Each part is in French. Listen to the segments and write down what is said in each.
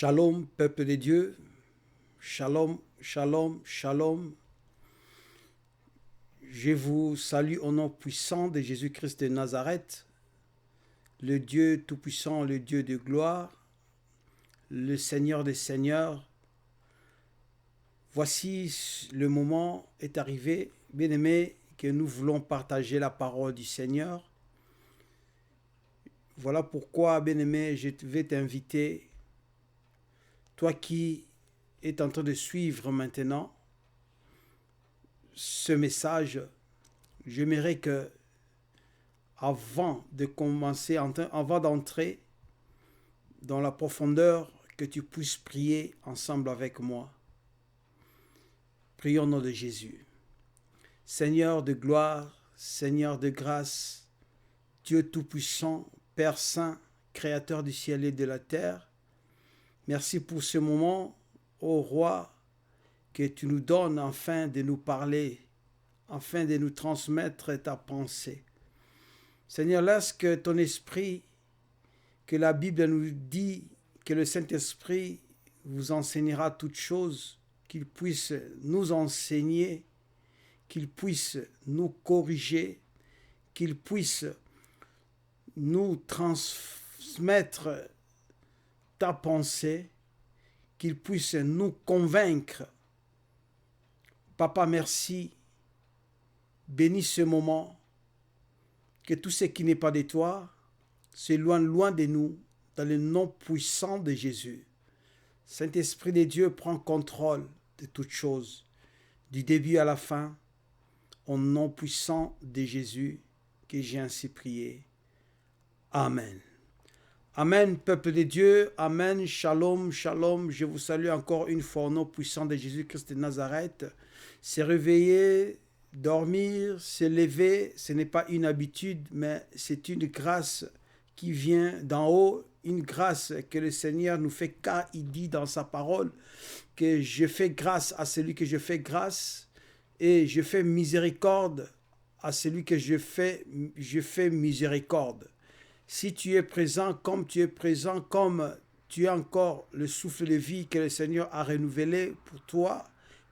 Shalom, peuple de Dieu. Shalom, shalom, shalom. Je vous salue au nom puissant de Jésus-Christ de Nazareth, le Dieu tout-puissant, le Dieu de gloire, le Seigneur des seigneurs. Voici, le moment est arrivé, bien-aimés, que nous voulons partager la parole du Seigneur. Voilà pourquoi, bien-aimé, je vais t'inviter, toi qui es en train de suivre maintenant ce message. J'aimerais que, avant de commencer, avant d'entrer dans la profondeur, que tu puisses prier ensemble avec moi. Prions au nom de Jésus. Seigneur de gloire, Seigneur de grâce, Dieu tout-puissant, Père saint, Créateur du ciel et de la terre, merci pour ce moment, ô Roi, que tu nous donnes afin de nous parler, afin de nous transmettre ta pensée. Seigneur, laisse que ton esprit, que la Bible nous dit, que le Saint-Esprit vous enseignera toutes choses, qu'il puisse nous enseigner, qu'il puisse nous corriger, qu'il puisse nous transmettre ta pensée, qu'il puisse nous convaincre. Papa, merci. Bénis ce moment. Que tout ce qui n'est pas de toi s'éloigne loin de nous, dans le nom puissant de Jésus. Saint-Esprit de Dieu, prends contrôle de toutes choses, du début à la fin, au nom puissant de Jésus, que j'ai ainsi prié. Amen. Amen, peuple de Dieu. Amen. Shalom, shalom. Je vous salue encore une fois au nom puissant de Jésus-Christ de Nazareth. Se réveiller, dormir, se lever, ce n'est pas une habitude, mais c'est une grâce qui vient d'en haut, une grâce que le Seigneur nous fait, car il dit dans sa parole que je fais grâce à celui que je fais grâce et je fais miséricorde à celui que je fais miséricorde. Si tu es présent, comme tu as encore le souffle de vie que le Seigneur a renouvelé pour toi,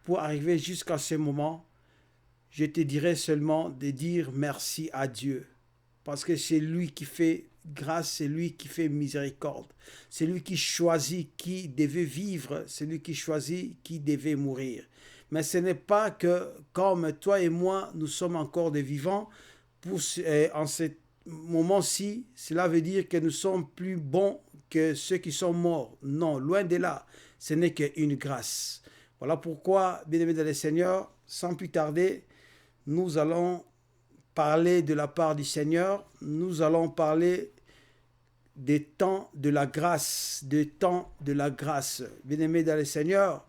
pour arriver jusqu'à ce moment, je te dirai seulement de dire merci à Dieu. Parce que c'est lui qui fait grâce, c'est lui qui fait miséricorde. C'est lui qui choisit qui devait vivre, c'est lui qui choisit qui devait mourir. Mais ce n'est pas que, comme toi et moi, nous sommes encore des vivants, en ce moment-ci, cela veut dire que nous sommes plus bons que ceux qui sont morts. Non, loin de là, ce n'est qu'une grâce. Voilà pourquoi, bien-aimés dans le Seigneur, sans plus tarder, nous allons parler de la part du Seigneur. Nous allons parler des temps de la grâce, des temps de la grâce. Bien-aimés dans le Seigneur,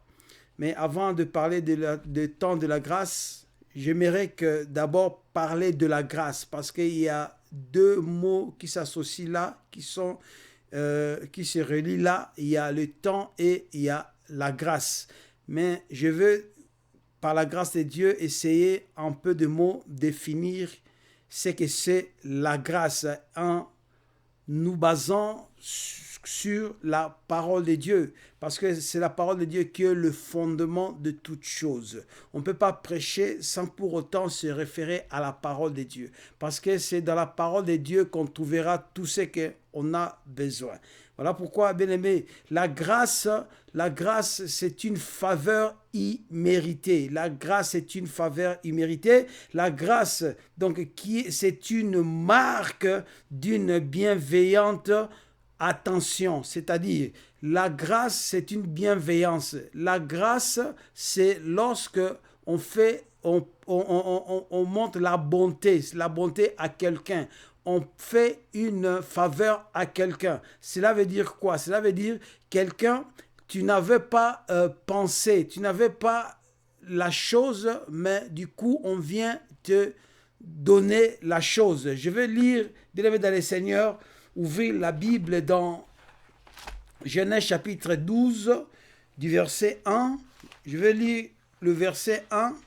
mais avant de parler des temps de la grâce, j'aimerais que d'abord parler de la grâce, parce qu'il y a deux mots qui s'associent là, qui se relient là. Il y a le temps et il y a la grâce. Mais je veux, par la grâce de Dieu, essayer un peu de mots définir ce que c'est la grâce en nous basant sur la parole de Dieu, parce que c'est la parole de Dieu qui est le fondement de toute chose. On ne peut pas prêcher sans pour autant se référer à la parole de Dieu, parce que c'est dans la parole de Dieu qu'on trouvera tout ce qu'on a besoin. Voilà pourquoi, bien-aimés, la grâce, c'est une faveur imméritée. La grâce est une faveur imméritée. La grâce, donc, c'est une marque d'une bienveillante attention. C'est-à-dire, la grâce, c'est une bienveillance. La grâce, c'est lorsque on montre la bonté à quelqu'un. On fait une faveur à quelqu'un. Cela veut dire quoi? Cela veut dire quelqu'un, tu n'avais pas pensé, tu n'avais pas la chose, mais du coup, on vient te donner la chose. Je vais lire, bien-aimés dans le Seigneur, ouvrir la Bible dans Genèse chapitre 12, du verset 1. Je vais lire le verset 1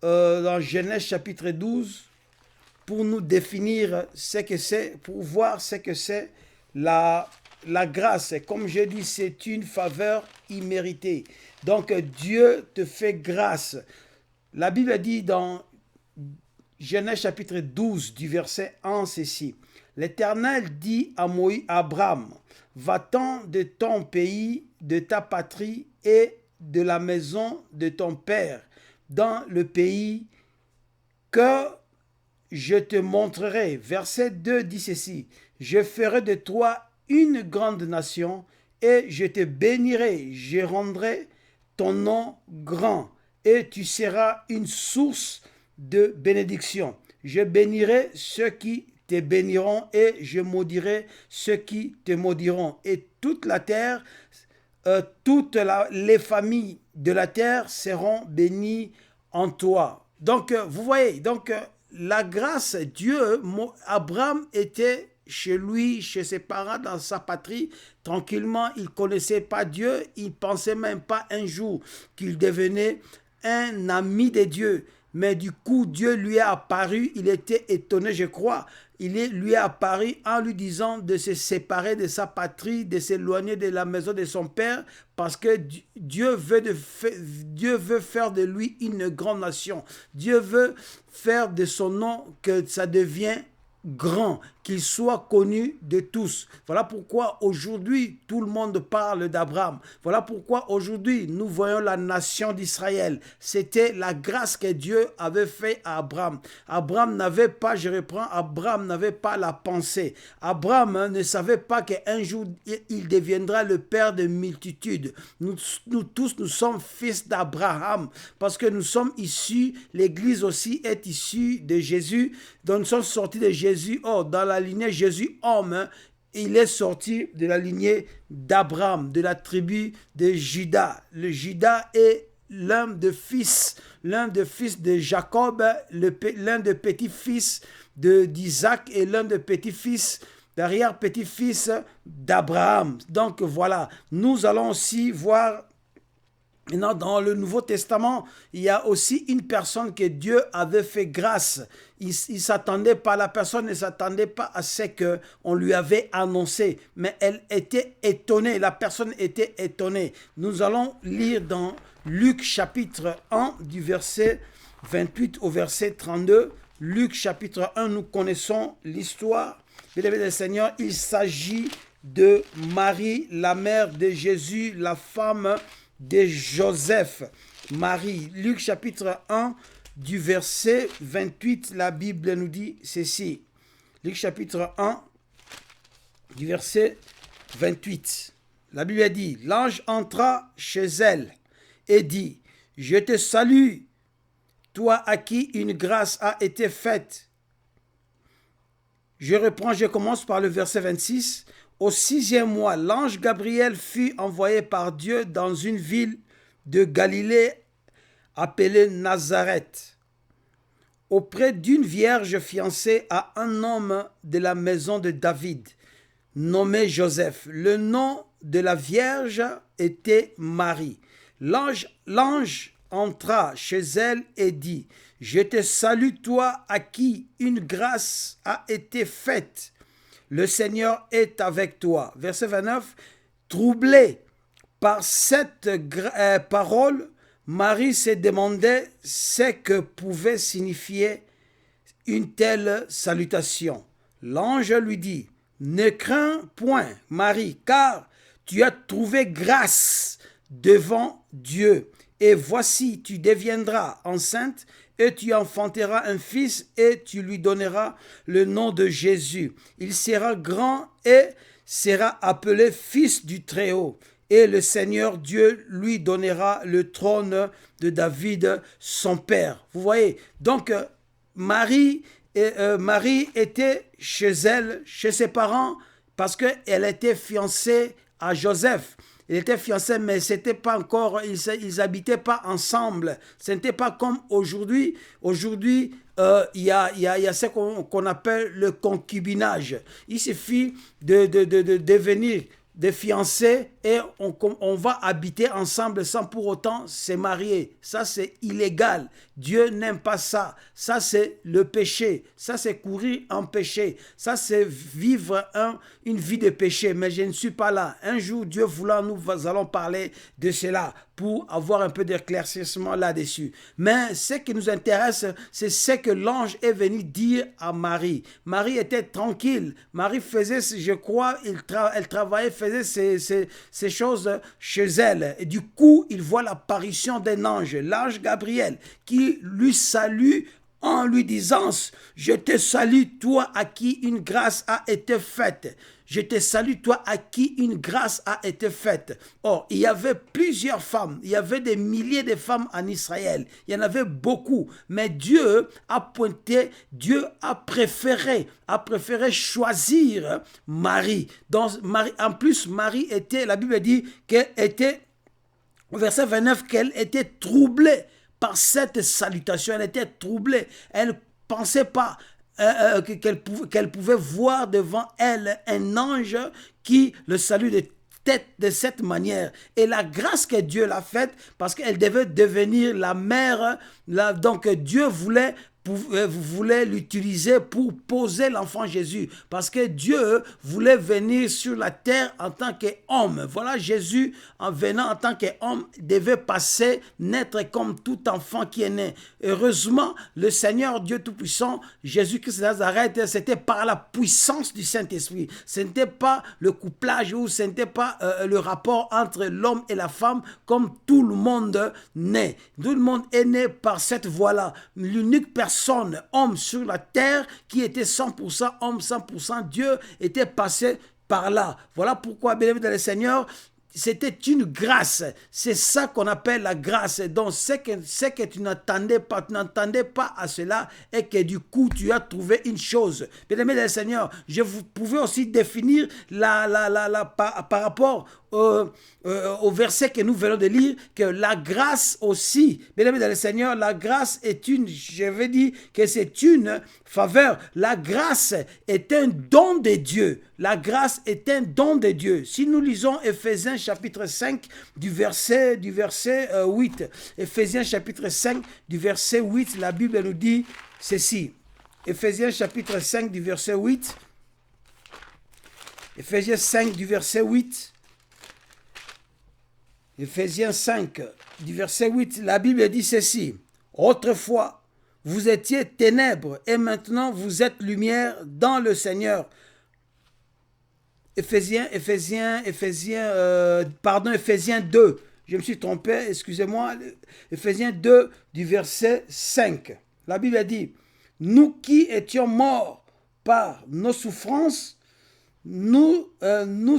dans Genèse chapitre 12, pour nous définir ce que c'est, pour voir ce que c'est la la grâce, comme je dis, c'est une faveur imméritée. Donc Dieu te fait grâce. La Bible dit dans Genèse chapitre 12 du verset 1 ceci. L'Éternel dit à Abraham, va-t'en de ton pays, de ta patrie et de la maison de ton père, dans le pays que je te montrerai. Verset 2 dit ceci, je ferai de toi une grande nation et je te bénirai, je rendrai ton nom grand et tu seras une source de bénédiction. Je bénirai ceux qui te béniront et je maudirai ceux qui te maudiront. Et toute la terre, les familles de la terre seront bénies en toi. Donc, vous voyez, donc la grâce, Dieu, Abraham était chez lui, chez ses parents, dans sa patrie, tranquillement, il ne connaissait pas Dieu, il ne pensait même pas un jour qu'il devenait un ami de Dieu. Mais du coup, Dieu lui est apparu, il était étonné, je crois. Lui est apparu en lui disant de se séparer de sa patrie, de s'éloigner de la maison de son père, parce que Dieu veut faire de lui une grande nation. Dieu veut faire de son nom que ça devienne grand, qu'il soit connu de tous. Voilà pourquoi aujourd'hui tout le monde parle d'Abraham. Voilà pourquoi aujourd'hui nous voyons la nation d'Israël. C'était la grâce que Dieu avait fait à Abraham. Abraham n'avait pas, je reprends, Abraham n'avait pas la pensée. Abraham ne savait pas qu'un jour il deviendra le père de multitudes. Nous tous, nous sommes fils d'Abraham parce que nous sommes issus, l'Église aussi est issue de Jésus, dont nous sommes sortis de Jésus. Dans la lignée Jésus homme, il est sorti de la lignée d'Abraham, de la tribu de Juda. Le Juda est l'un des fils de Jacob, l'un des petits-fils d'Isaac et l'un des petits-fils, d'arrière-petits-fils d'Abraham. Donc voilà, nous allons aussi voir. Maintenant, dans le Nouveau Testament, il y a aussi une personne que Dieu avait fait grâce. La personne ne s'attendait pas à ce qu'on lui avait annoncé, mais elle était étonnée, la personne était étonnée. Nous allons lire dans Luc chapitre 1 du verset 28 au verset 32. Luc chapitre 1, nous connaissons l'histoire. Bien-aimés du Seigneur, il s'agit de Marie, la mère de Jésus, la femme de Joseph, Marie. Luc chapitre 1 du verset 28, la Bible nous dit ceci. Luc chapitre 1 du verset 28. La Bible dit, l'ange entra chez elle et dit, je te salue, toi à qui une grâce a été faite. Je commence par le verset 26. Au 6e mois, l'ange Gabriel fut envoyé par Dieu dans une ville de Galilée appelée Nazareth, auprès d'une vierge fiancée à un homme de la maison de David, nommé Joseph. Le nom de la vierge était Marie. L'ange entra chez elle et dit, « Je te salue, toi à qui une grâce a été faite. Le Seigneur est avec toi. » Verset 29. Troublée par cette parole, Marie se demandait ce que pouvait signifier une telle salutation. L'ange lui dit, « Ne crains point, Marie, car tu as trouvé grâce devant Dieu. Et voici, tu deviendras enceinte et tu enfanteras un fils et tu lui donneras le nom de Jésus. Il sera grand et sera appelé fils du Très-Haut. Et le Seigneur Dieu lui donnera le trône de David, son père. » Vous voyez, donc Marie était chez elle, chez ses parents, parce qu'elle était fiancée à Joseph. Ils étaient fiancés, mais c'était pas encore, ils habitaient pas ensemble. Ce n'était pas comme aujourd'hui. Aujourd'hui, il y a ce qu'on appelle le concubinage. Il suffit de devenir des fiancés et on va habiter ensemble sans pour autant se marier. Ça, c'est illégal. Dieu n'aime pas ça. Ça, c'est le péché. Ça, c'est courir en péché. Ça, c'est vivre une vie de péché. Mais je ne suis pas là. Un jour, Dieu voulant, nous allons parler de cela pour avoir un peu d'éclaircissement là-dessus. Mais ce qui nous intéresse, c'est ce que l'ange est venu dire à Marie. Marie était tranquille. Marie faisait, je crois, elle travaillait, faisait ces choses chez elle. Et du coup, il voit l'apparition d'un ange, l'ange Gabriel, qui lui salue en lui disant, je te salue, toi à qui une grâce a été faite. Je te salue, toi à qui une grâce a été faite. Or, il y avait plusieurs femmes, il y avait des milliers de femmes en Israël. Il y en avait beaucoup. Mais Dieu a pointé, Dieu a préféré choisir Marie. Donc, Marie, en plus, Marie était, la Bible dit qu'elle était, au verset 29, qu'elle était troublée par cette salutation. Elle était troublée. Elle ne pensait pas qu'elle pouvait voir devant elle un ange qui le salue de cette manière. Et la grâce que Dieu l'a faite, parce qu'elle devait devenir la mère, donc Dieu voulait l'utiliser pour poser l'enfant Jésus, parce que Dieu voulait venir sur la terre en tant qu'homme. Voilà, Jésus, en venant en tant qu'homme, devait naître comme tout enfant qui est né. Heureusement, le Seigneur Dieu Tout-Puissant, Jésus-Christ de Nazareth, c'était par la puissance du Saint-Esprit. Ce n'était pas le couplage ou ce n'était pas le rapport entre l'homme et la femme comme tout le monde naît. Tout le monde est né par cette voie-là. L'unique personne, homme sur la terre, qui était 100% homme, 100% Dieu, était passé par là. Voilà pourquoi, bien-aimés dans le Seigneur, c'était une grâce. C'est ça qu'on appelle la grâce. Donc, c'est que tu n'attendais pas à cela et que du coup, tu as trouvé une chose. Bien-aimés dans le Seigneur, je vous pouvais aussi définir par rapport au verset que nous venons de lire, que la grâce aussi, bien-aimés dans le Seigneur, la grâce est je vais dire que c'est une faveur. La grâce est un don de Dieu. La grâce est un don de Dieu. Si nous lisons Éphésiens chapitre 5 du verset 8, Éphésiens chapitre 5 du verset 8, la Bible nous dit ceci. Éphésiens chapitre 5 du verset 8. Éphésiens 5 du verset 8. Éphésiens 5 du verset 8, la Bible dit ceci. Autrefois, vous étiez ténèbres et maintenant vous êtes lumière dans le Seigneur. Éphésiens 2. Je me suis trompé, excusez-moi. Éphésiens 2 du verset 5. La Bible dit, nous qui étions morts par nos souffrances, nous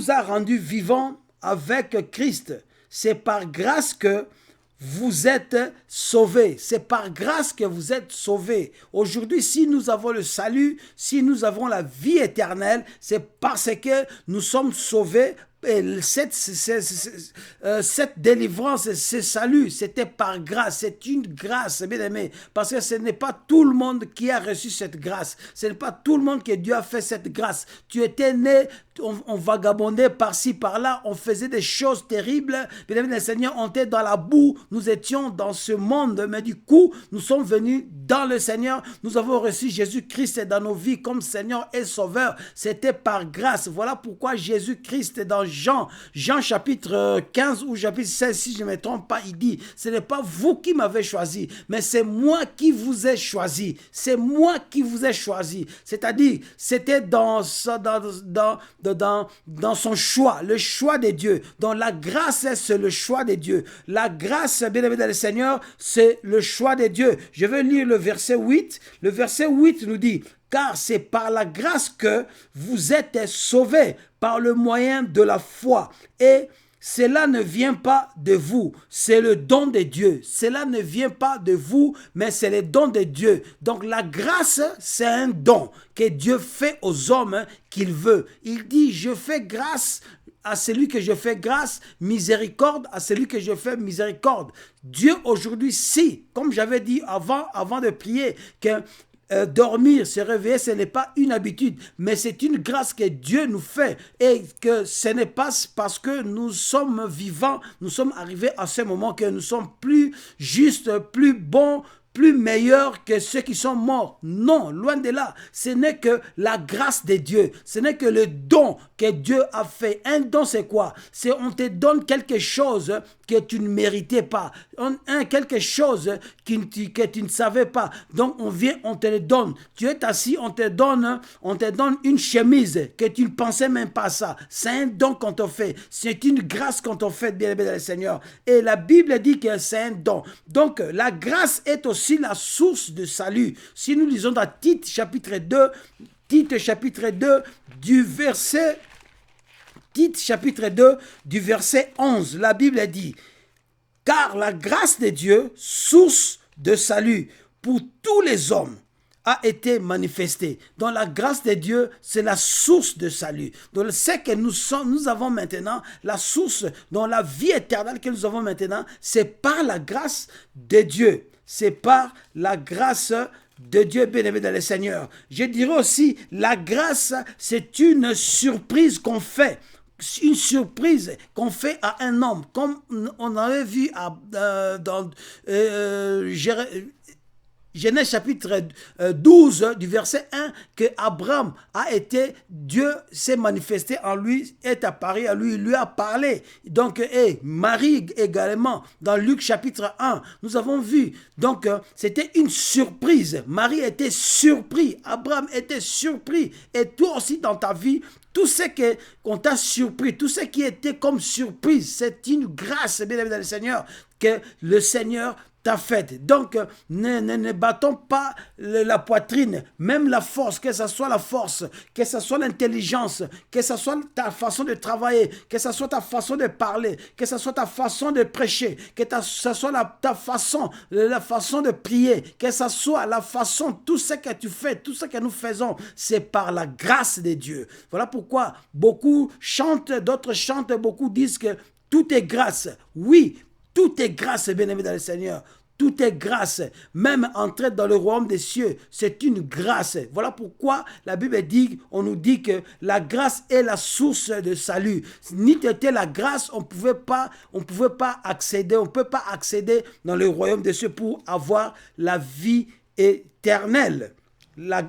a rendus vivants avec Christ. C'est par grâce que vous êtes sauvés. C'est par grâce que vous êtes sauvés. Aujourd'hui, si nous avons le salut, si nous avons la vie éternelle, c'est parce que nous sommes sauvés. Et cette délivrance, ce salut, c'était par grâce. C'est une grâce, bien aimé. Parce que ce n'est pas tout le monde qui a reçu cette grâce. Ce n'est pas tout le monde que Dieu a fait cette grâce. Tu étais né, on vagabondait par-ci, par-là. On faisait des choses terribles. Bien aimé, le Seigneur, on était dans la boue. Nous étions dans ce monde. Mais du coup, nous sommes venus dans le Seigneur. Nous avons reçu Jésus-Christ dans nos vies comme Seigneur et Sauveur. C'était par grâce. Voilà pourquoi Jésus-Christ dans Jean chapitre 15 ou chapitre 16, si je ne me trompe pas, il dit, ce n'est pas vous qui m'avez choisi, mais c'est moi qui vous ai choisi. C'est moi qui vous ai choisi. C'est-à-dire, c'était dans son choix, le choix de Dieu. Donc la grâce, c'est le choix de Dieu. La grâce, bien aimé dans le Seigneur, c'est le choix de Dieu. Je vais lire le verset 8. Le verset 8 nous dit, car c'est par la grâce que vous êtes sauvés par le moyen de la foi. Et cela ne vient pas de vous, c'est le don de Dieu. Cela ne vient pas de vous, mais c'est le don de Dieu. Donc la grâce, c'est un don que Dieu fait aux hommes qu'il veut. Il dit, je fais grâce à celui que je fais grâce, miséricorde à celui que je fais miséricorde. Dieu aujourd'hui, si, comme j'avais dit avant de prier, que dormir, se réveiller, ce n'est pas une habitude, mais c'est une grâce que Dieu nous fait et que ce n'est pas parce que nous sommes vivants, nous sommes arrivés à ce moment que nous sommes plus justes, plus bons, plus meilleurs que ceux qui sont morts. Non, loin de là. Ce n'est que la grâce de Dieu. Ce n'est que le don que Dieu a fait. Un don, c'est quoi? C'est on te donne quelque chose que tu ne méritais pas. Quelque chose que tu ne savais pas. Donc, on vient, on te le donne. Tu es assis, on te donne une chemise que tu ne pensais même pas ça. C'est un don qu'on t'a fait. C'est une grâce qu'on t'a fait, bien aimé dans le Seigneur. Et la Bible dit que c'est un don. Donc, la grâce est aussi la source de salut. Si nous lisons dans Tite chapitre 2, Tite chapitre 2 du verset 11, la Bible dit: car la grâce de Dieu, source de salut pour tous les hommes, a été manifestée. Donc la grâce de Dieu, c'est la source de salut. Donc ce que nous avons maintenant, la source dans la vie éternelle que nous avons maintenant, c'est par la grâce de Dieu. C'est par la grâce de Dieu, bien-aimé dans le Seigneur. Je dirais aussi, la grâce, c'est une surprise qu'on fait. Une surprise qu'on fait à un homme, comme on avait vu dans Genèse chapitre 12 du verset 1, que Abraham Dieu s'est manifesté en lui, est apparu à lui, il lui a parlé. Donc, Marie également, dans Luc chapitre 1, nous avons vu. Donc, c'était une surprise. Marie était surpris, Abraham était surpris. Et toi aussi dans ta vie, tout ce qu'on t'a surpris, tout ce qui était comme surprise, c'est une grâce, bien aimé dans le Seigneur, que le Seigneur t'a faite. Donc, ne battons pas la poitrine, même la force, que ce soit la force, que ce soit l'intelligence, que ce soit ta façon de travailler, que ce soit ta façon de parler, que ce soit ta façon de prêcher, que ce soit la façon de prier, que ce soit la façon, tout ce que tu fais, tout ce que nous faisons, c'est par la grâce de Dieu. Voilà pourquoi beaucoup chantent, d'autres chantent, beaucoup disent que tout est grâce. Oui, tout est grâce, bien-aimé dans le Seigneur. Tout est grâce. Même entrer dans le royaume des cieux, c'est une grâce. Voilà pourquoi la Bible dit, on nous dit que la grâce est la source de salut. Ni était la grâce, on pouvait pas accéder, on peut pas accéder dans le royaume des cieux pour avoir la vie éternelle.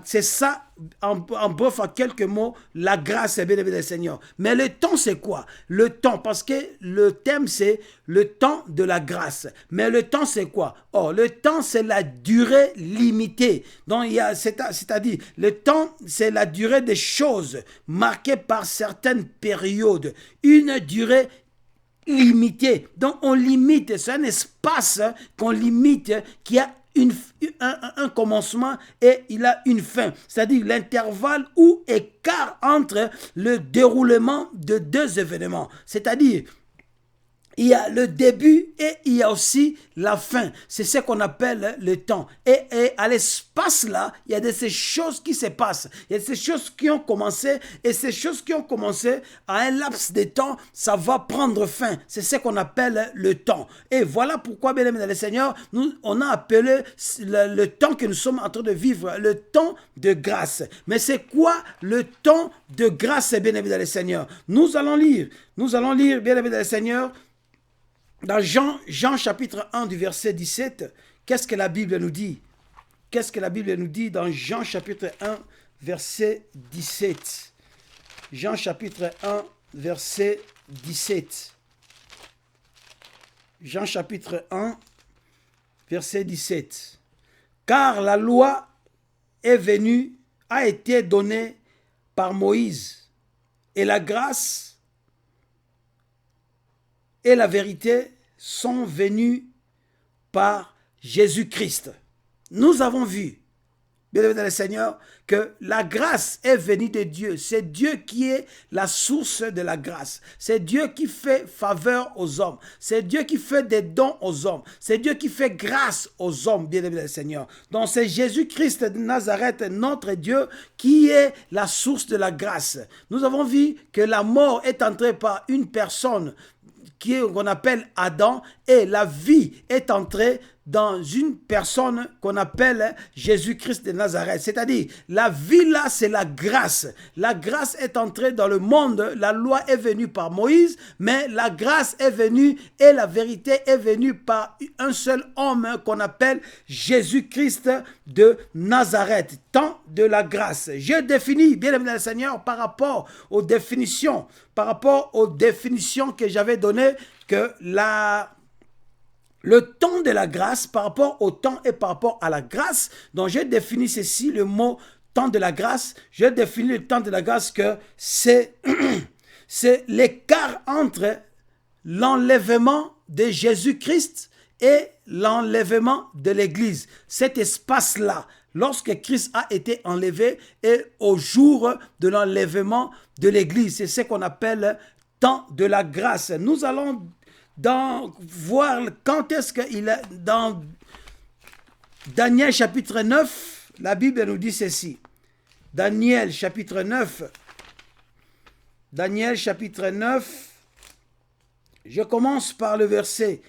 C'est ça, en bref, en quelques mots, la grâce est bien aimée du Seigneur. Mais le temps, c'est quoi? Le temps, parce que le thème, c'est le temps de la grâce. Mais le temps, c'est quoi? Oh, le temps, c'est la durée limitée. Donc, c'est-à-dire, le temps, c'est la durée des choses marquées par certaines périodes. Une durée limitée. Donc, on limite, c'est un espace qu'on limite qui a un commencement et il a une fin, c'est-à-dire l'intervalle ou écart entre le déroulement de deux événements, c'est-à-dire il y a le début et il y a aussi la fin. C'est ce qu'on appelle le temps. Et à l'espace là, il y a de ces choses qui se passent. Il y a de ces choses qui ont commencé et ces choses qui ont commencé à un laps de temps, ça va prendre fin. C'est ce qu'on appelle le temps. Et voilà pourquoi, bien aimé dans le Seigneur, on a appelé le temps que nous sommes en train de vivre le temps de grâce. Mais c'est quoi le temps de grâce, bien aimé dans le Seigneur? Nous allons lire, bien aimé dans le Seigneur, dans Jean chapitre 1 du verset 17, qu'est-ce que la Bible nous dit? Qu'est-ce que la Bible nous dit dans Jean chapitre 1 verset 17? Jean chapitre 1 verset 17. Jean chapitre 1 verset 17. Car la loi est venue, a été donnée par Moïse, et la grâce et la vérité sont venus par Jésus-Christ. Nous avons vu, bien aimé dans le Seigneur, que la grâce est venue de Dieu. C'est Dieu qui est la source de la grâce. C'est Dieu qui fait faveur aux hommes. C'est Dieu qui fait des dons aux hommes. C'est Dieu qui fait grâce aux hommes, bien aimé dans le Seigneur. Donc c'est Jésus-Christ de Nazareth, notre Dieu, qui est la source de la grâce. Nous avons vu que la mort est entrée par une personne qu'on appelle Adam, et la vie est entrée dans une personne qu'on appelle Jésus-Christ de Nazareth. C'est-à-dire, la vie là, c'est la grâce. La grâce est entrée dans le monde. La loi est venue par Moïse, mais la grâce est venue et la vérité est venue par un seul homme qu'on appelle Jésus-Christ de Nazareth. Temps de la grâce. Je définis, bien aimé dans le Seigneur, par rapport aux définitions que j'avais données, que le temps de la grâce par rapport au temps et par rapport à la grâce. Donc, je définis ceci, le mot temps de la grâce. Je définis le temps de la grâce que c'est l'écart entre l'enlèvement de Jésus-Christ et l'enlèvement de l'Église. Cet espace-là, lorsque Christ a été enlevé et au jour de l'enlèvement de l'Église. C'est ce qu'on appelle temps de la grâce. Nous allons voir quand est-ce qu'il est dans Daniel chapitre 9, la Bible nous dit ceci. Daniel chapitre 9, je commence par le verset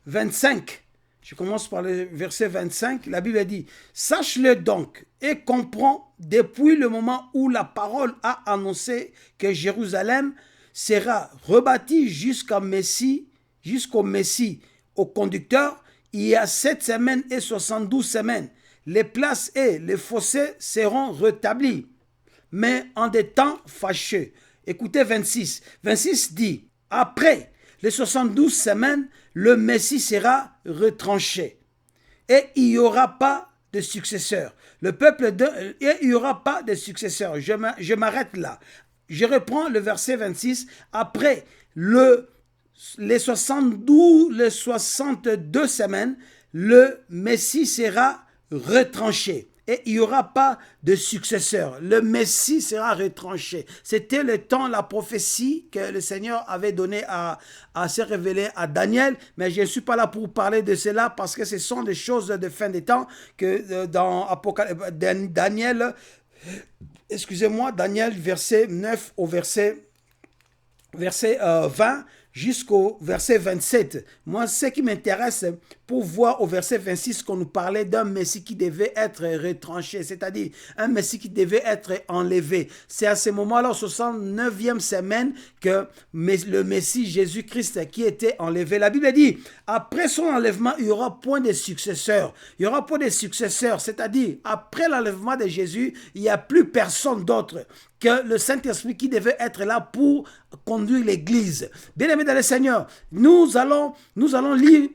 25. Je commence par le verset 25. La Bible dit, « Sache-le donc et comprends depuis le moment où la parole a annoncé que Jérusalem sera rebâtie jusqu'au Messie, au conducteur, il y a 7 semaines et 72 semaines. Les places et les fossés seront rétablis, mais en des temps fâcheux. » Écoutez 26. 26 dit, « Après les 72 semaines, le Messie sera retranché et il n'y aura pas de successeur. Et il n'y aura pas de successeur. Je m'arrête là. Je reprends le verset 26. Après les 62 semaines, le Messie sera retranché. Et il n'y aura pas de successeur. Le Messie sera retranché. C'était le temps, la prophétie que le Seigneur avait donnée à se révéler à Daniel. Mais je ne suis pas là pour parler de cela parce que ce sont des choses de fin des temps que dans Daniel, verset 9 au verset 20 jusqu'au verset 27. Moi, ce qui m'intéresse pour voir au verset 26 qu'on nous parlait d'un Messie qui devait être retranché, c'est-à-dire un Messie qui devait être enlevé. C'est à ce moment-là, au 69e semaine, que le Messie Jésus-Christ qui était enlevé. La Bible dit, après son enlèvement, il n'y aura point de successeur. Il n'y aura point de successeur, c'est-à-dire après l'enlèvement de Jésus, il n'y a plus personne d'autre que le Saint-Esprit qui devait être là pour conduire l'Église. Bien aimé dans le Seigneur, nous allons lire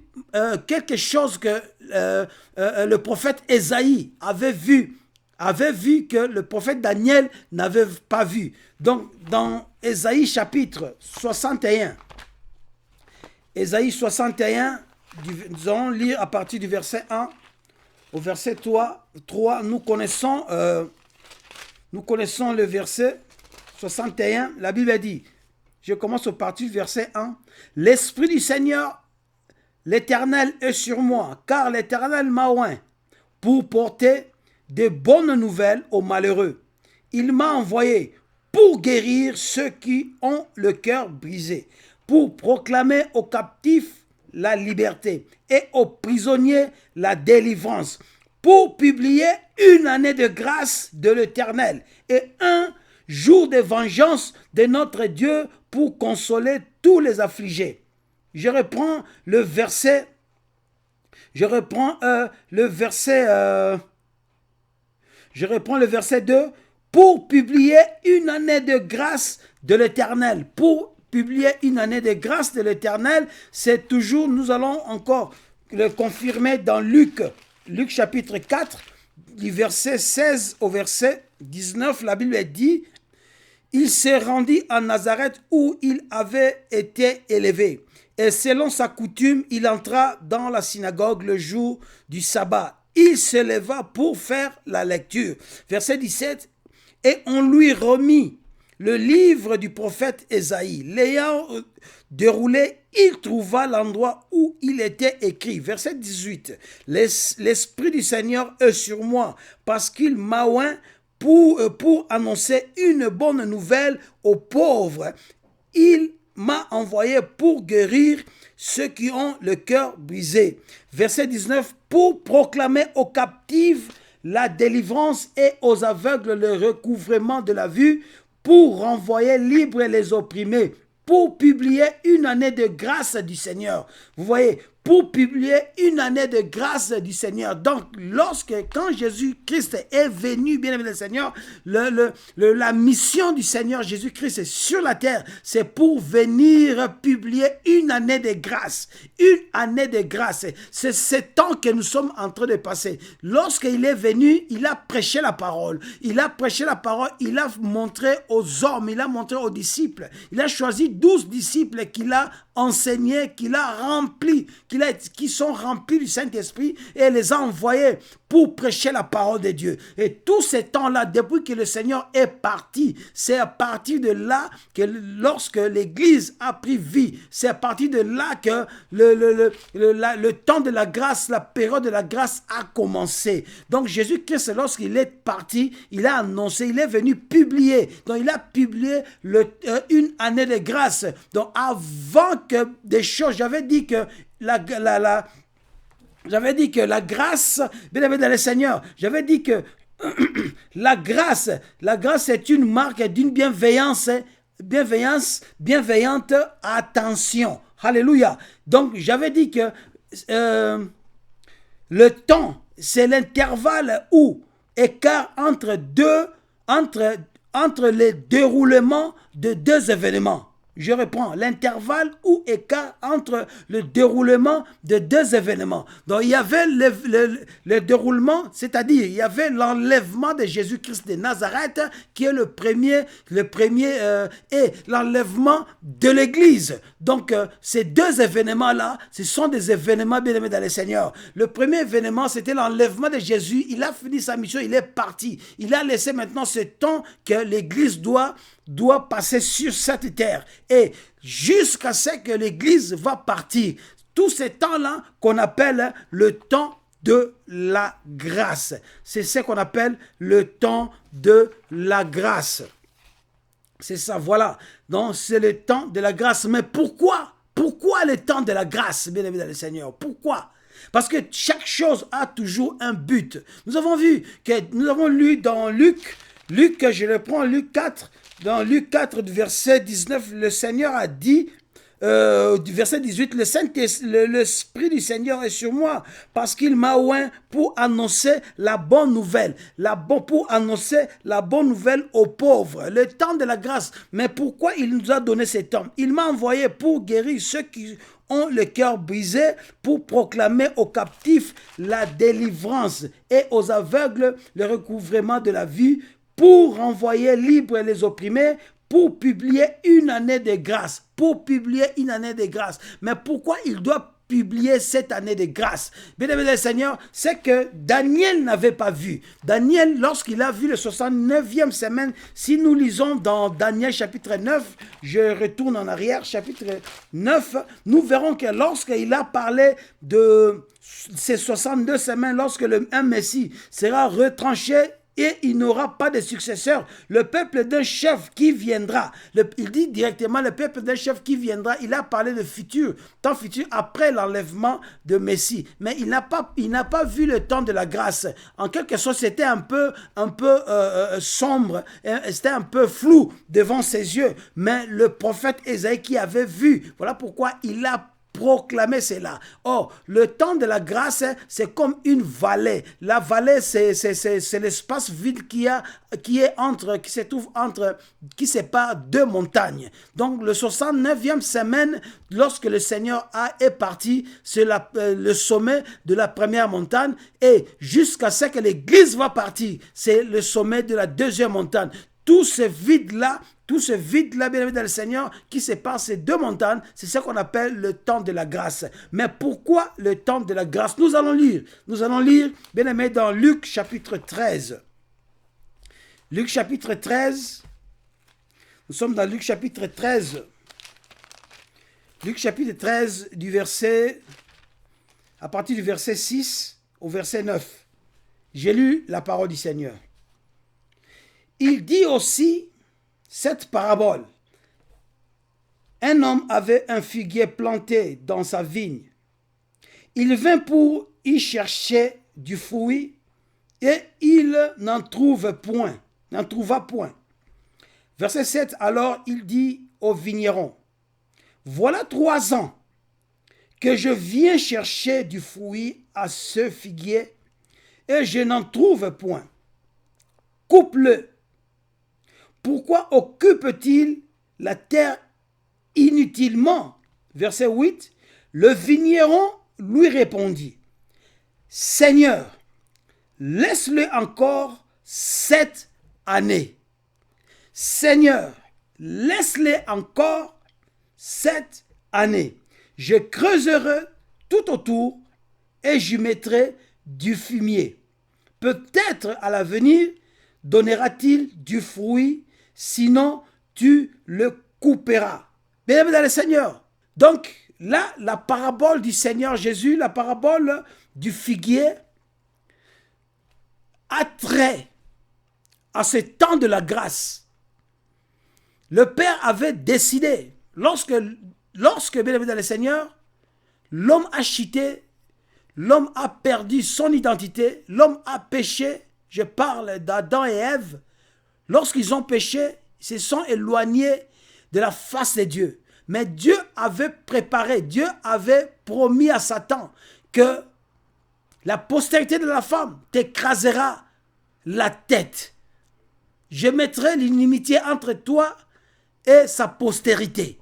quelque chose que le prophète Ésaïe avait vu que le prophèet Daniel n'avait pas vu. Donc, dans Ésaïe chapitre 61, Ésaïe 61, nous allons lire à partir du verset 1 au verset 3. Nous connaissons le verset 61. La Bible dit, je commence au partir du verset 1. « L'Esprit du Seigneur, l'Éternel est sur moi, car l'Éternel m'a oint pour porter de bonnes nouvelles aux malheureux. Il m'a envoyé pour guérir ceux qui ont le cœur brisé, pour proclamer aux captifs la liberté et aux prisonniers la délivrance, pour publier une année de grâce de l'Éternel et un jour de vengeance de notre Dieu pour consoler tous les affligés. » Je reprends le verset 2. Pour publier une année de grâce de l'Éternel. Pour publier une année de grâce de l'Éternel, c'est toujours, nous allons encore le confirmer dans Luc chapitre 4, du verset 16 au verset 19, la Bible dit, « Il se rendit à Nazareth où il avait été élevé. Et selon sa coutume, il entra dans la synagogue le jour du sabbat. Il se leva pour faire la lecture. » Verset 17, « Et on lui remit le livre du prophète Ésaïe. L'ayant déroulé, il trouva l'endroit où il était écrit. » Verset 18, « L'Esprit du Seigneur est sur moi, parce qu'il m'a oint pour annoncer une bonne nouvelle aux pauvres. il m'a envoyé pour guérir ceux qui ont le cœur brisé. Verset 19, pour proclamer aux captifs la délivrance et aux aveugles le recouvrement de la vue, pour renvoyer libres les opprimés, pour publier une année de grâce du Seigneur. Vous voyez, pour publier une année de grâce du Seigneur. Donc, quand Jésus-Christ est venu, bien aimé le Seigneur, la mission du Seigneur Jésus-Christ sur la terre, c'est pour venir publier une année de grâce. Une année de grâce. C'est ce temps que nous sommes en train de passer. Lorsqu'il est venu, il a prêché la parole. Il a prêché la parole, il a montré aux hommes, il a montré aux disciples. Il a choisi 12 disciples qu'il a enseignés, qu'il a remplis, qui sont remplis du Saint-Esprit et les a envoyés pour prêcher la parole de Dieu. Et tous ces temps-là, depuis que le Seigneur est parti, c'est à partir de là que lorsque l'Église a pris vie, c'est à partir de là que le temps de la grâce, la période de la grâce a commencé. Donc Jésus-Christ, lorsqu'il est parti, il a annoncé, il est venu publier. Donc il a publié une année de grâce. Donc avant que des choses, j'avais dit que la grâce, bien aimé dans le Seigneur, j'avais dit que la grâce est une marque d'une bienveillante attention. Alléluia. Donc, j'avais dit que le temps, c'est l'intervalle ou écart entre les déroulements de deux événements. Je reprends, l'intervalle ou écart entre le déroulement de deux événements. Donc, il y avait le déroulement, c'est-à-dire, il y avait l'enlèvement de Jésus-Christ de Nazareth, qui est le premier et l'enlèvement de l'Église. Donc, ces deux événements-là, ce sont des événements bien aimés dans le Seigneur. Le premier événement, c'était l'enlèvement de Jésus. Il a fini sa mission, il est parti. Il a laissé maintenant ce temps que l'Église doit passer sur cette terre. Et jusqu'à ce que l'Église va partir. Tous ces temps-là qu'on appelle le temps de la grâce. C'est ce qu'on appelle le temps de la grâce. C'est ça, voilà. Donc, c'est le temps de la grâce. Mais pourquoi? Pourquoi le temps de la grâce, bien aimé dans le Seigneur? Pourquoi? Parce que chaque chose a toujours un but. Nous avons lu dans Luc, je le prends, Luc 4, dans Luc 4, verset 19, le Seigneur a dit, du verset 18, l'Esprit du Seigneur est sur moi, parce qu'il m'a oint pour annoncer la bonne nouvelle, pour annoncer la bonne nouvelle aux pauvres, le temps de la grâce. Mais pourquoi il nous a donné cet temps? Il m'a envoyé pour guérir ceux qui ont le cœur brisé, pour proclamer aux captifs la délivrance et aux aveugles le recouvrement de la vue, pour renvoyer libres les opprimés, pour publier une année de grâce. Pour publier une année de grâce. Mais pourquoi il doit publier cette année de grâce? Bien aimé le Seigneur, c'est que Daniel n'avait pas vu. Daniel, lorsqu'il a vu le 69e semaine, si nous lisons dans Daniel chapitre 9, je retourne en arrière, chapitre 9, nous verrons que lorsqu'il a parlé de ces 62 semaines, lorsque un Messie sera retranché, et il n'aura pas de successeur. Le peuple d'un chef qui viendra, il dit directement le peuple d'un chef qui viendra, il a parlé de futur, temps futur après l'enlèvement de Messie. Mais il n'a pas vu le temps de la grâce. En quelque sorte, c'était un peu sombre, c'était un peu flou devant ses yeux. Mais le prophète Ésaïe qui avait vu, voilà pourquoi il a proclamer cela. Or, le temps de la grâce, c'est comme une vallée. La vallée, c'est l'espace vide qui sépare deux montagnes. Donc, le 69e semaine, lorsque le Seigneur est parti, c'est le sommet de la première montagne, et jusqu'à ce que l'Église va partir, c'est le sommet de la deuxième montagne. Tout ce vide-là, bien aimé dans le Seigneur, qui sépare ces deux montagnes, c'est ce qu'on appelle le temps de la grâce. Mais pourquoi le temps de la grâce? Nous allons lire, bien aimé, dans Luc chapitre 13. Luc chapitre 13, nous sommes dans Luc chapitre 13. Luc chapitre 13, à partir du verset 6 au verset 9. J'ai lu la parole du Seigneur. Il dit aussi cette parabole. Un homme avait un figuier planté dans sa vigne. Il vint pour y chercher du fruit et il n'en trouva point. Verset 7, alors il dit au vigneron, voilà 3 ans que je viens chercher du fruit à ce figuier et je n'en trouve point. Coupe-le. Pourquoi occupe-t-il la terre inutilement? Verset 8, le vigneron lui répondit, Seigneur, laisse-le encore 7 années. Seigneur, laisse-le encore 7 années. Je creuserai tout autour et j'y mettrai du fumier. Peut-être à l'avenir donnera-t-il du fruit, sinon tu le couperas. Bien-aimés dans le Seigneur. Donc là, la parabole du Seigneur Jésus, la parabole du figuier, a trait à ce temps de la grâce. Le Père avait décidé, lorsque bien-aimé dans le Seigneur, l'homme a chuté, l'homme a perdu son identité, l'homme a péché. Je parle d'Adam et Ève. Lorsqu'ils ont péché, ils se sont éloignés de la face de Dieu. Mais Dieu avait préparé, Dieu avait promis à Satan que la postérité de la femme t'écrasera la tête. Je mettrai l'inimitié entre toi et sa postérité.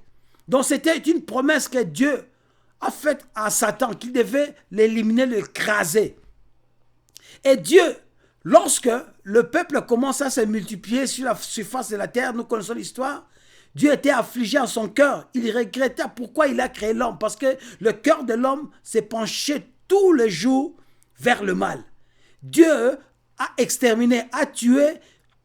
Donc c'était une promesse que Dieu a faite à Satan, qu'il devait l'éliminer, l'écraser. Et Dieu, lorsque le peuple commence à se multiplier sur la surface de la terre, nous connaissons l'histoire, Dieu était affligé en son cœur. Il regrettait pourquoi il a créé l'homme. Parce que le cœur de l'homme s'est penché tous les jours vers le mal. Dieu a exterminé, a tué,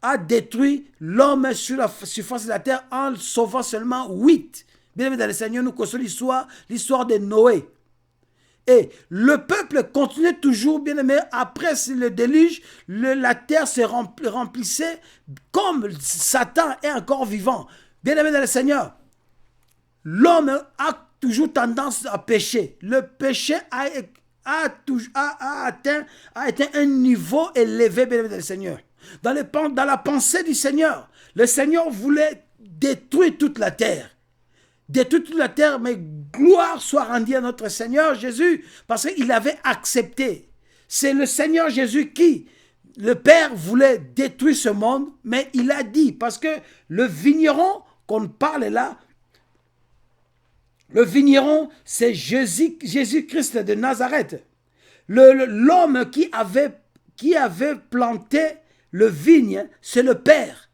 a détruit l'homme sur la surface de la terre en sauvant seulement 8. Bien aimé dans le Seigneur, nous connaissons l'histoire de Noé. Et le peuple continuait toujours, bien aimé, après le déluge, la terre se remplissait comme Satan est encore vivant. Bien aimé dans le Seigneur, l'homme a toujours tendance à pécher. Le péché a atteint un niveau élevé, bien aimé dans le Seigneur. Dans la pensée du Seigneur, le Seigneur voulait détruire toute la terre. Détruire toute la terre, mais gloire soit rendue à notre Seigneur Jésus, parce qu'il avait accepté. C'est le Seigneur Jésus qui, le Père voulait détruire ce monde, mais il a dit, parce que le vigneron qu'on parle là, le vigneron, c'est Jésus-Christ de Nazareth. L'homme qui avait planté le vigne, c'est le Père.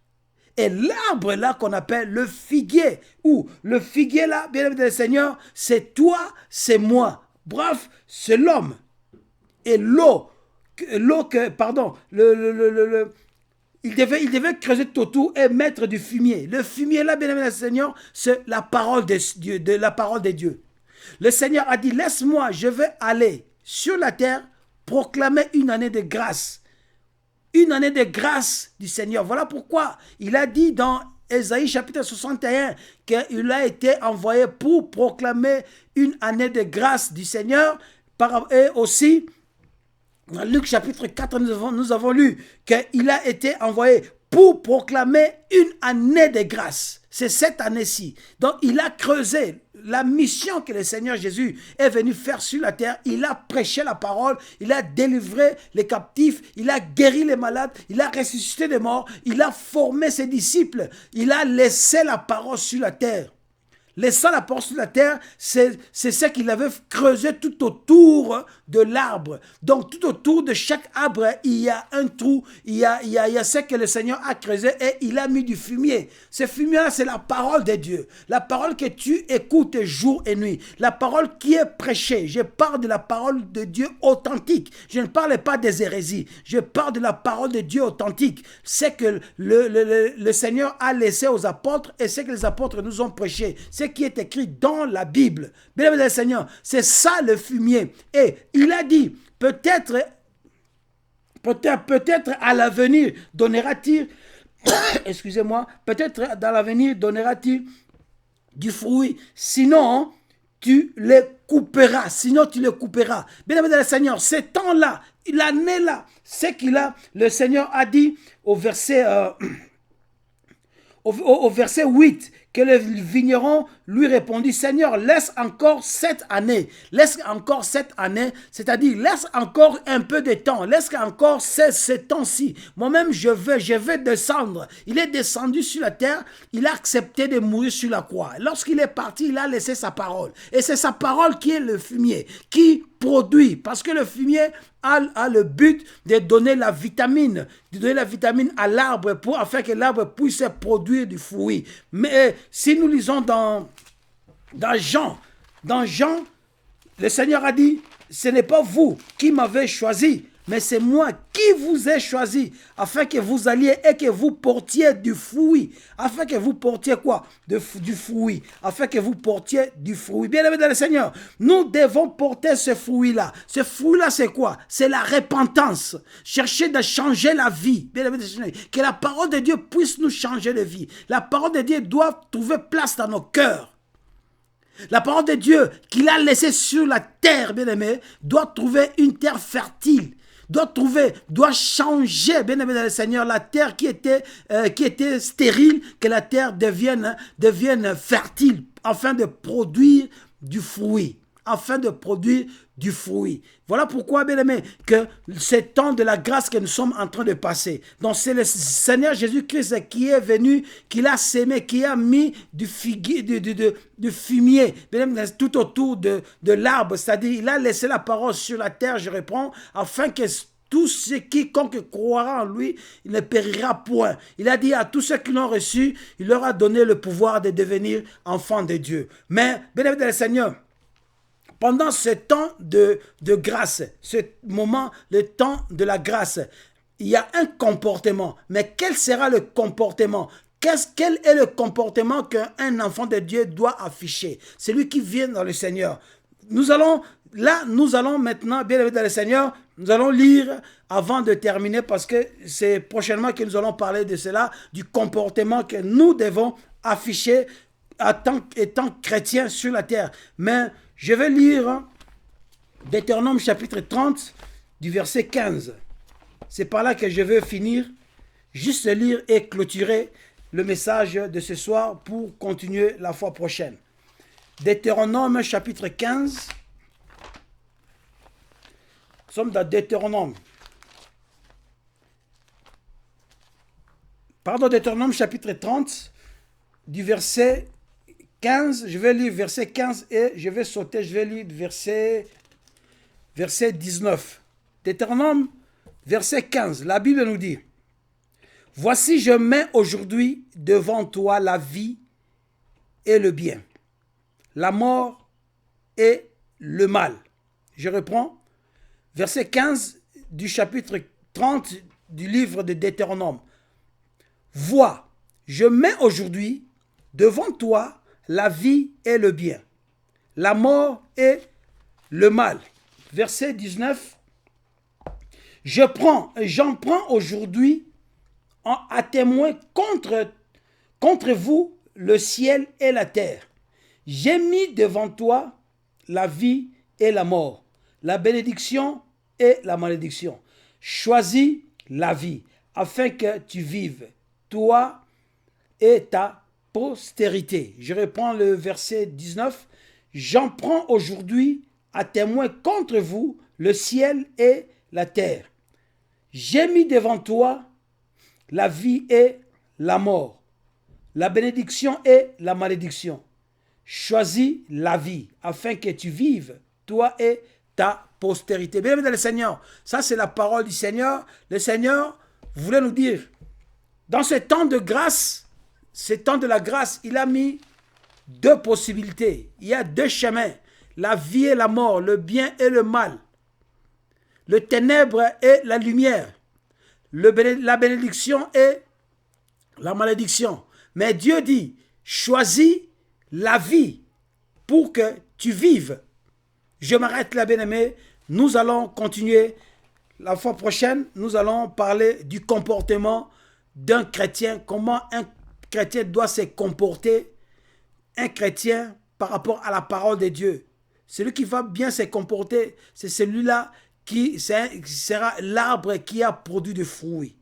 Et l'arbre là qu'on appelle le figuier, ou le figuier là, bien aimé le Seigneur, c'est toi, c'est moi. Bref, c'est l'homme. Et il devait creuser tout autour et mettre du fumier. Le fumier là, bien aimé le Seigneur, c'est la parole de Dieu. Le Seigneur a dit, laisse-moi, je vais aller sur la terre proclamer une année de grâce. Une année de grâce du Seigneur. Voilà pourquoi il a dit dans Ésaïe chapitre 61 qu'il a été envoyé pour proclamer une année de grâce du Seigneur. Et aussi, dans Luc chapitre 4, nous avons lu qu'il a été envoyé pour proclamer une année de grâce. C'est cette année-ci. Donc, il a creusé la mission que le Seigneur Jésus est venu faire sur la terre. Il a prêché la parole, il a délivré les captifs, il a guéri les malades, il a ressuscité les morts, il a formé ses disciples, il a laissé la parole sur la terre. Laissant la parole sur la terre, c'est ce qu'il avait creusé tout autour de l'arbre. Donc, tout autour de chaque arbre, il y a un trou, il y a ce que le Seigneur a creusé et il a mis du fumier. Ce fumier-là, c'est la parole de Dieu. La parole que tu écoutes jour et nuit. La parole qui est prêchée. Je parle de la parole de Dieu authentique. Je ne parle pas des hérésies. Je parle de la parole de Dieu authentique. C'est que le Seigneur a laissé aux apôtres et c'est que les apôtres nous ont prêché. C'est qui est écrit dans la Bible. Bien aimé Seigneur, c'est ça le fumier. Et il a dit, peut-être à l'avenir donnera-t-il, excusez-moi, peut-être dans l'avenir donnera-t-il du fruit. Sinon, tu les couperas. Sinon, tu les couperas. Bien-aimé dans le Seigneur, ce temps-là, l'année-là, c'est qu'il a, le Seigneur a dit au verset... au verset 8, que le vigneron lui répondit, Seigneur, laisse encore 7 années. Laisse encore 7 années, c'est-à-dire laisse encore un peu de temps. Laisse encore ce temps-ci. Moi-même, je vais descendre. Il est descendu sur la terre. Il a accepté de mourir sur la croix. Lorsqu'il est parti, il a laissé sa parole. Et c'est sa parole qui est le fumier, qui produit. Parce que le fumier a le but de donner la vitamine, à l'arbre afin que l'arbre puisse produire du fruit. Mais si nous lisons dans Jean, le Seigneur a dit, ce n'est pas vous qui m'avez choisi, mais c'est moi qui vous ai choisi, afin que vous alliez et que vous portiez du fruit. Afin que vous portiez quoi? Du fruit. Afin que vous portiez du fruit. Bien aimé dans le Seigneur, nous devons porter ce fruit-là. Ce fruit-là, c'est quoi? C'est la repentance. Chercher de changer la vie. Bien aimé dans le Seigneur, que la parole de Dieu puisse nous changer de vie. La parole de Dieu doit trouver place dans nos cœurs. La parole de Dieu qu'il a laissée sur la terre, bien aimé, doit trouver une terre fertile. Doit changer, bien aimé dans le Seigneur, la terre qui était stérile, que la terre devienne fertile, afin de produire du fruit. Voilà pourquoi, bien aimé, que c'est temps de la grâce que nous sommes en train de passer. Donc c'est le Seigneur Jésus-Christ qui est venu, qui l'a sémé, qui a mis du fumier, bien aimé, tout autour de l'arbre. C'est-à-dire, il a laissé la parole sur la terre, je reprends, afin que quiconque croira en lui, il ne périra point. Il a dit à tous ceux qui l'ont reçu, il leur a donné le pouvoir de devenir enfants de Dieu. Mais, bien aimé dans le Seigneur, pendant ce temps de grâce, ce moment, le temps de la grâce, il y a un comportement. Mais quel sera le comportement? Quel est le comportement qu'un enfant de Dieu doit afficher? C'est lui qui vient dans le Seigneur. Nous allons maintenant, bien aimé dans le Seigneur, nous allons lire avant de terminer parce que c'est prochainement que nous allons parler de cela, du comportement que nous devons afficher étant chrétiens sur la terre. Mais je vais lire Deutéronome chapitre 30 du verset 15. C'est par là que je veux finir, juste lire et clôturer le message de ce soir pour continuer la fois prochaine. Deutéronome chapitre 15. Nous sommes dans Deutéronome. Deutéronome chapitre 30 du verset 15, je vais lire verset 15 et je vais sauter, je vais lire verset 19. Deutéronome, verset 15, la Bible nous dit, « Voici, je mets aujourd'hui devant toi la vie et le bien, la mort et le mal. » Je reprends, verset 15 du chapitre 30 du livre de Deutéronome. « Vois, je mets aujourd'hui devant toi la vie et le bien, la mort et le mal. » Verset 19. « J'en prends aujourd'hui à témoin contre vous le ciel et la terre. J'ai mis devant toi la vie et la mort, la bénédiction et la malédiction. Choisis la vie afin que tu vives, toi et ta postérité. » Je reprends le verset 19. « J'en prends aujourd'hui à témoin contre vous le ciel et la terre. J'ai mis devant toi la vie et la mort, la bénédiction et la malédiction. Choisis la vie afin que tu vives, toi et ta postérité. » Bien aimé dans le Seigneur, ça c'est la parole du Seigneur. Le Seigneur voulait nous dire, dans ce temps de grâce, ce temps de la grâce, il a mis deux possibilités. Il y a deux chemins, la vie et la mort, le bien et le mal, le ténèbre et la lumière, la bénédiction et la malédiction. Mais Dieu dit, choisis la vie pour que tu vives. Je m'arrête là, bien-aimé. Nous allons continuer la fois prochaine. Nous allons parler du comportement d'un chrétien, comment un chrétien doit se comporter, un chrétien par rapport à la parole de Dieu. Celui qui va bien se comporter, c'est celui-là qui sera l'arbre qui a produit du fruit.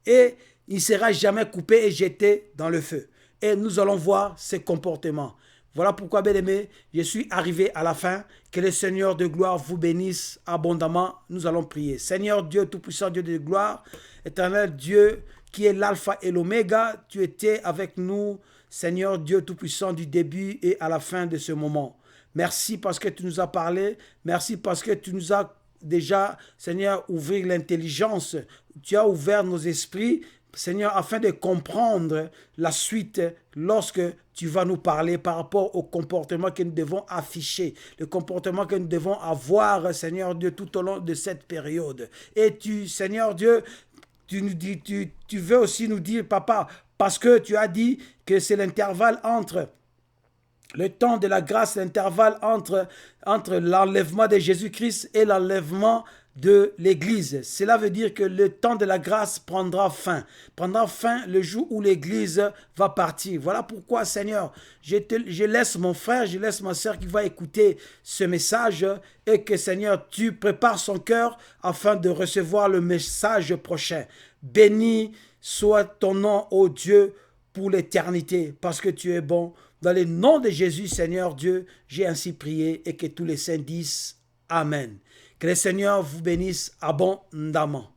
Et il ne sera jamais coupé et jeté dans le feu. Et nous allons voir ses comportements. Voilà pourquoi, bien-aimés, je suis arrivé à la fin. Que le Seigneur de gloire vous bénisse abondamment. Nous allons prier. Seigneur Dieu Tout-Puissant, Dieu de gloire, éternel Dieu qui est l'alpha et l'oméga, tu étais avec nous, Seigneur Dieu Tout-Puissant, du début et à la fin de ce moment. Merci parce que tu nous as parlé. Merci parce que tu nous as déjà, Seigneur, ouvert l'intelligence. Tu as ouvert nos esprits, Seigneur, afin de comprendre la suite lorsque tu vas nous parler par rapport au comportement que nous devons afficher, le comportement que nous devons avoir, Seigneur Dieu, tout au long de cette période. Et tu, Seigneur Dieu, tu veux aussi nous dire, Papa, parce que tu as dit que c'est l'intervalle entre le temps de la grâce, l'intervalle entre l'enlèvement de Jésus-Christ et l'enlèvement de l'Église. Cela veut dire que le temps de la grâce prendra fin le jour où l'Église va partir. Voilà pourquoi, Seigneur, je laisse mon frère, je laisse ma sœur qui va écouter ce message et que, Seigneur, tu prépares son cœur afin de recevoir le message prochain. Béni soit ton nom, ô Dieu, pour l'éternité, parce que tu es bon. Dans le nom de Jésus, Seigneur Dieu, j'ai ainsi prié et que tous les saints disent Amen. Que le Seigneur vous bénisse abondamment.